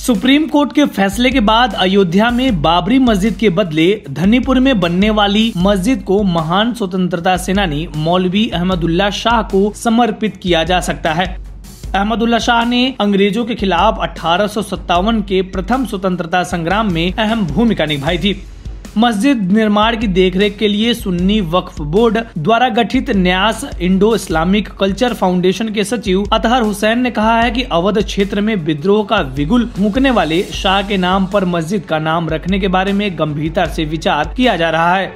Supreme court के फैसले के बाद अयोध्या में बाबरी मस्जिद के बदले धनीपुर में बनने वाली मस्जिद को महान स्वतंत्रता सेनानी मौलवी अहमदुल्ला शाह को समर्पित किया जा सकता है। अहमदुल्ला शाह ने अंग्रेजों के खिलाफ 1857 के प्रथम स्वतंत्रता संग्राम में अहम भूमिका निभाई थी। मस्जिद निर्माण की देखरेख के लिए सुन्नी वक्फ बोर्ड द्वारा गठित न्यास इंडो इस्लामिक कल्चर फाउंडेशन के सचिव अतहर हुसैन ने कहा है कि अवध क्षेत्र में विद्रोह का बिगुल फूंकने वाले शाह के नाम पर मस्जिद का नाम रखने के बारे में गंभीरता से विचार किया जा रहा है।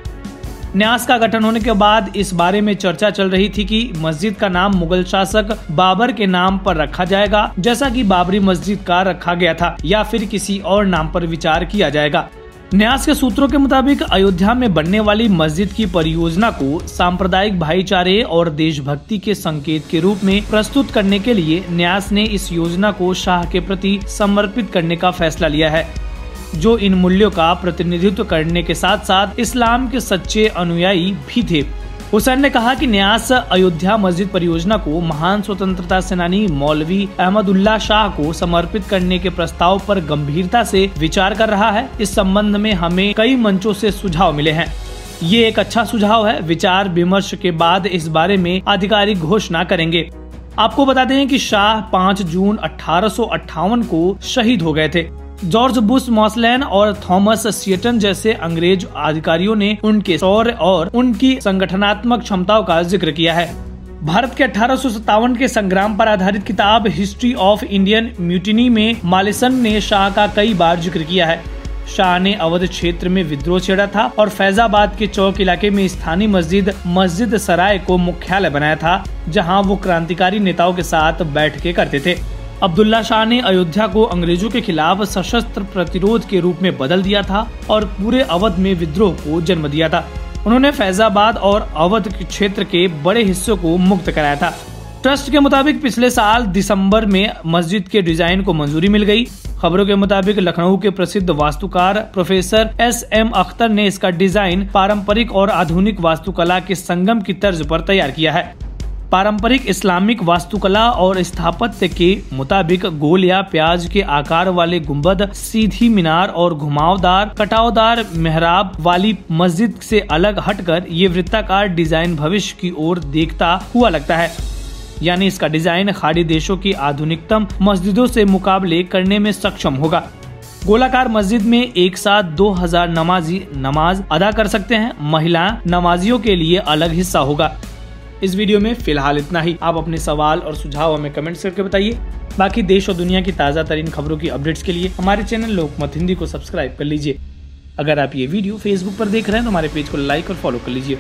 न्यास का गठन होने के बाद इस बारे में चर्चा चल रही थी कि मस्जिद का नाम मुगल शासक बाबर के नाम पर रखा जाएगा, जैसा कि बाबरी मस्जिद का रखा गया था, या फिर किसी और नाम पर विचार किया जाएगा। न्यास के सूत्रों के मुताबिक अयोध्या में बनने वाली मस्जिद की परियोजना को सांप्रदायिक भाईचारे और देशभक्ति के संकेत के रूप में प्रस्तुत करने के लिए न्यास ने इस योजना को शाह के प्रति समर्पित करने का फैसला लिया है, जो इन मूल्यों का प्रतिनिधित्व करने के साथ साथ इस्लाम के सच्चे अनुयायी भी थे। हुसैन ने कहा कि न्यास अयोध्या मस्जिद परियोजना को महान स्वतंत्रता सेनानी मौलवी अहमदुल्ला शाह को समर्पित करने के प्रस्ताव पर गंभीरता से विचार कर रहा है। इस संबंध में हमें कई मंचों से सुझाव मिले हैं। ये एक अच्छा सुझाव है। विचार विमर्श के बाद इस बारे में आधिकारिक घोषणा करेंगे। आपको बता दें कि शाह 5 जून 1858 को शहीद हो गए थे। जॉर्ज बुश मॉसलैन और थॉमस सियटन जैसे अंग्रेज अधिकारियों ने उनके शौर्य और उनकी संगठनात्मक क्षमताओं का जिक्र किया है। भारत के 1857 के संग्राम पर आधारित किताब हिस्ट्री ऑफ इंडियन म्यूटिनी में मालिसन ने शाह का कई बार जिक्र किया है। शाह ने अवध क्षेत्र में विद्रोह छेड़ा था और फैजाबाद के चौक इलाके में स्थानीय मस्जिद सराय को मुख्यालय बनाया था, जहाँ वो क्रांतिकारी नेताओं के साथ बैठकें करते थे। अब्दुल्ला शाह ने अयोध्या को अंग्रेजों के खिलाफ सशस्त्र प्रतिरोध के रूप में बदल दिया था और पूरे अवध में विद्रोह को जन्म दिया था। उन्होंने फैजाबाद और अवध क्षेत्र के बड़े हिस्सों को मुक्त कराया था। ट्रस्ट के मुताबिक पिछले साल दिसंबर में मस्जिद के डिजाइन को मंजूरी मिल गई। खबरों के मुताबिक लखनऊ के प्रसिद्ध वास्तुकार प्रोफेसर SM अख्तर ने इसका डिजाइन पारंपरिक और आधुनिक वास्तुकला के संगम की तर्ज पर तैयार किया है। पारंपरिक इस्लामिक वास्तुकला और स्थापत्य के मुताबिक गोल या प्याज के आकार वाले गुंबद, सीधी मीनार और घुमावदार कटावदार मेहराब वाली मस्जिद से अलग हटकर ये वृत्ताकार डिजाइन भविष्य की ओर देखता हुआ लगता है। यानी इसका डिजाइन खाड़ी देशों की आधुनिकतम मस्जिदों से मुकाबले करने में सक्षम होगा। गोलाकार मस्जिद में एक साथ 2000 नमाजी नमाज अदा कर सकते हैं। महिला नमाजियों के लिए अलग हिस्सा होगा। इस वीडियो में फिलहाल इतना ही। आप अपने सवाल और सुझाव हमें कमेंट्स करके बताइए। बाकी देश और दुनिया की ताज़ा तरीन खबरों की अपडेट्स के लिए हमारे चैनल लोकमत हिंदी को सब्सक्राइब कर लीजिए। अगर आप ये वीडियो फेसबुक पर देख रहे हैं तो हमारे पेज को लाइक और फॉलो कर लीजिए।